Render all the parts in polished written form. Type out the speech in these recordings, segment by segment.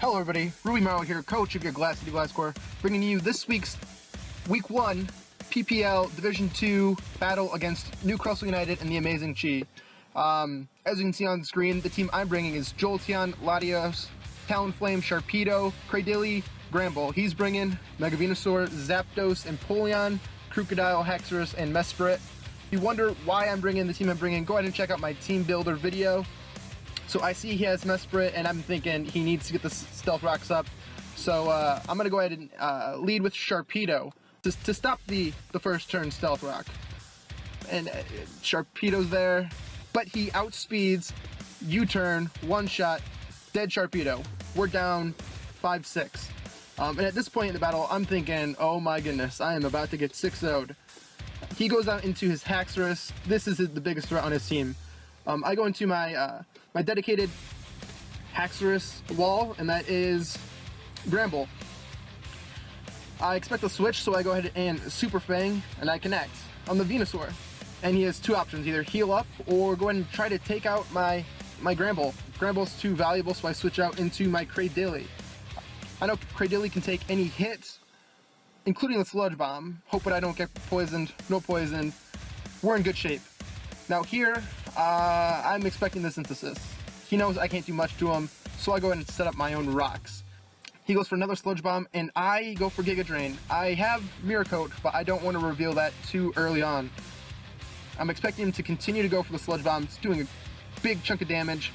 Hello everybody, Ruby Marlow here, coach of your Gliscor, bringing you this week's Week 1 PPL Division 2 battle against Newcrustle United and the AmazingChi. As you can see on the screen, the team I'm bringing is Jolteon, Latios, Talonflame, Sharpedo, Cradilly, Gramble. He's bringing Mega Venusaur, Zapdos, Empoleon, Crocodile, Haxorus, and Mesprit. If you wonder why I'm bringing the team I'm bringing, go ahead and check out my team builder video. So I see he has Mesprit, and I'm thinking he needs to get the Stealth Rocks up. So I'm going to go ahead and lead with Sharpedo to stop the first turn Stealth Rock. And Sharpedo's there, but he outspeeds U-turn, one-shot, dead Sharpedo. We're down 5-6. And at this point in the battle, I'm thinking, oh my goodness, I am about to get 6-0'd. He goes out into his Haxorus. This is the biggest threat on his team. I go into my my dedicated Haxorus wall, and that is Gramble. I expect a switch, so I go ahead and Super Fang, and I connect on the Venusaur. And he has two options, either heal up or go ahead and try to take out my Gramble. Gramble's too valuable, so I switch out into my Cradilly. I know Cradilly can take any hit, including the Sludge Bomb. Hoping I don't get poisoned. No poison. We're in good shape. Now here, I'm expecting the Synthesis. He knows I can't do much to him, so I go ahead and set up my own rocks. He goes for another Sludge Bomb, and I go for Giga Drain. I have Mirror Coat, but I don't want to reveal that too early on. I'm expecting him to continue to go for the Sludge Bomb. It's doing a big chunk of damage.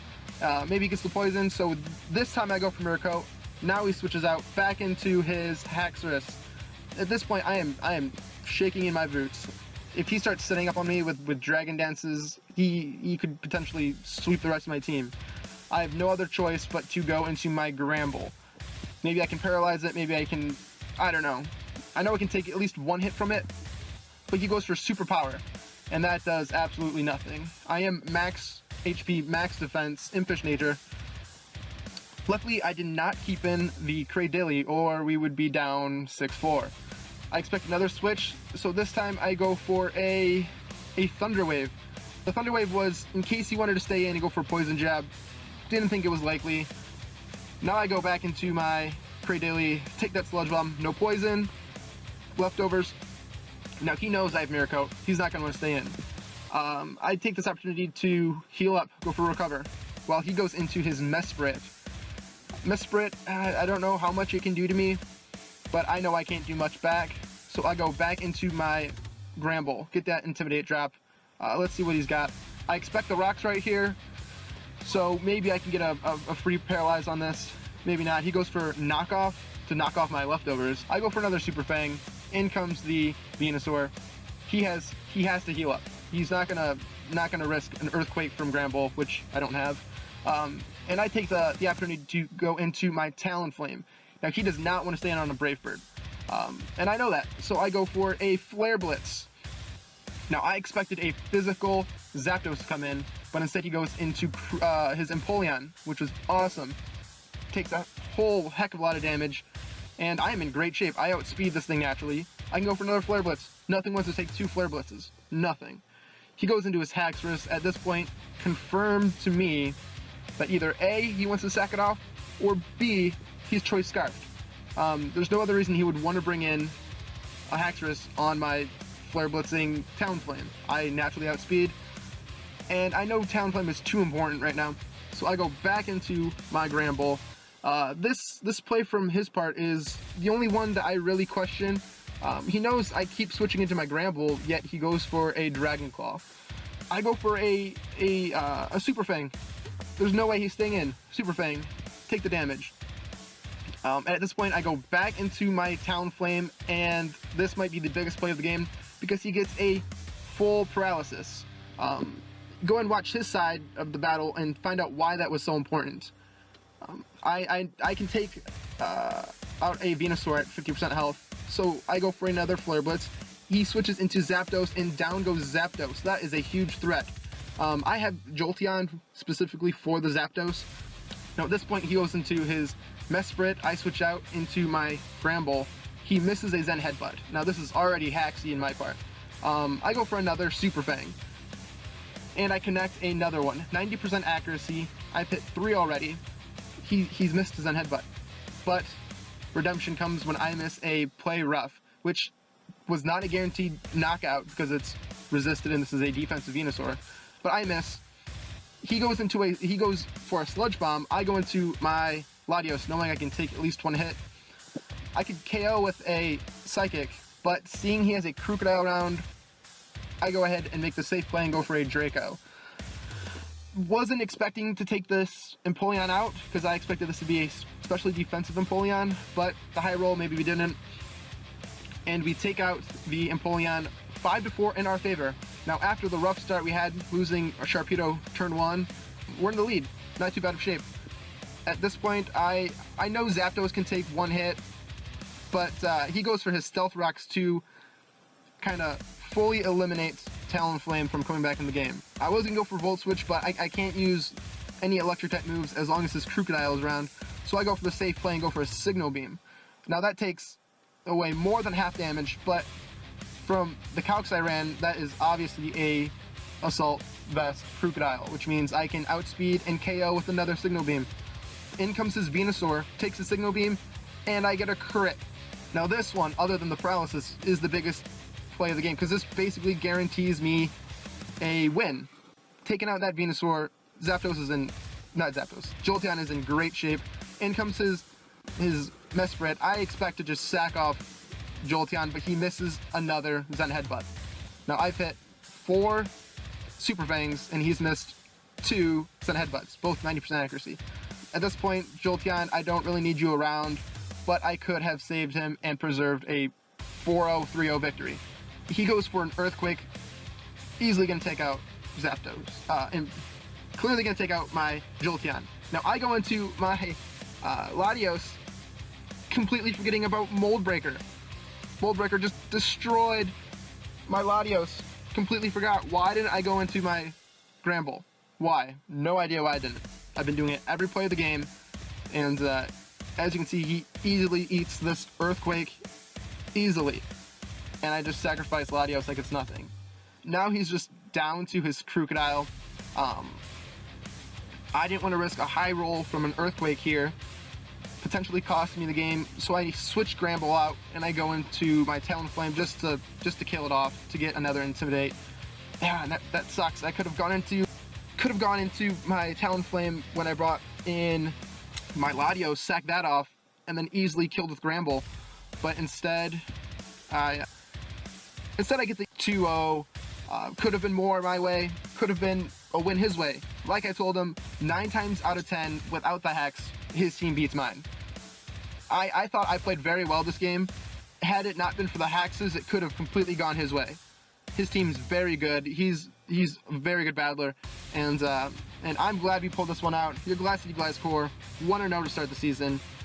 Maybe he gets the poison, so this time I go for Mirror Coat. Now he switches out back into his Haxorus. At this point, I am shaking in my boots. If he starts setting up on me with Dragon Dances, he could potentially sweep the rest of my team. I have no other choice but to go into my Gramble. Maybe I can paralyze it, maybe I can, I don't know. I know I can take at least one hit from it, but he goes for Super Power, and that does absolutely nothing. I am max HP, max defense, Impish Nature. Luckily, I did not keep in the Cradilly, or we would be down 6-4. I expect another switch, so this time I go for a Thunder Wave. The Thunder Wave was in case he wanted to stay in and go for a Poison Jab. Didn't think it was likely. Now I go back into my Cradilly, take that Sludge Bomb, no poison, leftovers. Now he knows I have Mirror Coat, he's not going to want to stay in. I take this opportunity to heal up, go for Recover, while he goes into his Mesprit. Mesprit, I don't know how much it can do to me, but I know I can't do much back, so I go back into my Gramble, get that Intimidate drop. Let's see what he's got. I expect the rocks right here, so maybe I can get a free Paralyze on this. Maybe not. He goes for Knockoff to knock off my leftovers. I go for another Super Fang. In comes the Venusaur. He has to heal up. He's not gonna risk an Earthquake from Gramble, which I don't have. And I take the opportunity to go into my Talonflame. Now he does not want to stay in on a Brave Bird, and I know that, so I go for a Flare Blitz. Now I expected a physical Zapdos to come in, but instead he goes into his Empoleon, which was awesome. Takes a whole heck of a lot of damage, and I am in great shape. I outspeed this thing naturally. I can go for another Flare Blitz. Nothing wants to take two Flare Blitzes. Nothing. He goes into his Haxorus. At this point, confirmed to me that either A, he wants to sack it off, or B, he's Choice Scarfed. There's no other reason he would want to bring in a Haxorus on my Flare Blitzing Talonflame. I naturally outspeed, and I know Talonflame is too important right now, so I go back into my Gramble. This play from his part is the only one that I really question. He knows I keep switching into my Gramble, yet he goes for a Dragon Claw. I go for a Super Fang. There's no way he's staying in. Super Fang, take the damage. At this point, I go back into my Talonflame, and this might be the biggest play of the game because he gets a full Paralysis. Go and watch his side of the battle and find out why that was so important. I can take out a Venusaur at 50% health, so I go for another Flare Blitz. He switches into Zapdos, and down goes Zapdos. That is a huge threat. I have Jolteon specifically for the Zapdos. Now at this point, he goes into his Mesprit. I switch out into my Gramble. He misses a Zen Headbutt. Now this is already hacksy in my part. I go for another Super Fang. and I connect another one. 90% accuracy. I've hit 3 already. He's missed his Zen Headbutt. but redemption comes when I miss a play rough, which was not a guaranteed knockout because it's resisted and this is a defensive Venusaur. But I miss. He goes for a Sludge Bomb. I go into my Latios knowing I can take at least one hit. I could KO with a Psychic, but seeing he has a Crocodile around, I go ahead and make the safe play and go for a Draco. Wasn't expecting to take this Empoleon out because I expected this to be a especially defensive Empoleon, but the high roll, maybe we didn't. And we take out the Empoleon 5-4 in our favor. Now after the rough start we had, losing a Sharpedo turn 1, we're in the lead. Not too bad of shape. At this point, I know Zapdos can take one hit, but he goes for his Stealth Rocks to kind of fully eliminate Talonflame from coming back in the game. I was going to go for Volt Switch, but I can't use any electric type moves as long as his Crocodile is around, so I go for the safe play and go for a Signal Beam. Now that takes away more than half damage, but from the calcs I ran, that is obviously a Assault Vest Crocodile, which means I can outspeed and KO with another Signal Beam. In comes his Venusaur, takes the Signal Beam, and I get a crit. Now this one, other than the paralysis, is the biggest play of the game, because this basically guarantees me a win. Taking out that Venusaur, Jolteon is in great shape. In comes his Mesprit. I expect to just sack off Jolteon, but he misses another Zen Headbutt. Now I've hit 4 Super Fangs, and he's missed 2 Zen Headbutts, both 90% accuracy. At this point, Jolteon, I don't really need you around, but I could have saved him and preserved a 4-0, 3-0 victory. He goes for an Earthquake, easily going to take out Zapdos, and clearly going to take out my Jolteon. Now I go into my Latios, completely forgetting about Mold Breaker. Mold Breaker just destroyed my Latios. Completely forgot. Why didn't I go into my Gramble? Why? No idea why I didn't. I've been doing it every play of the game, and as you can see, he easily eats this Earthquake, easily. And I just sacrificed Latios like it's nothing. Now he's just down to his Crocodile. I didn't want to risk a high roll from an Earthquake here, potentially cost me the game, so I switch Gramble out and I go into my Talonflame just to kill it off, to get another Intimidate. Yeah, and that sucks. I could have gone into my Talonflame when I brought in my Latios, sacked that off, and then easily killed with Gramble. But instead I get the 2-0. Could have been more my way, could have been a win his way. Like I told him, 9 times out of 10, without the Hex, his team beats mine. I thought I played very well this game. Had it not been for the Hexes, it could have completely gone his way. His team's very good. He's a very good battler, and I'm glad we pulled this one out. Your Gliscor 1-0 to start the season.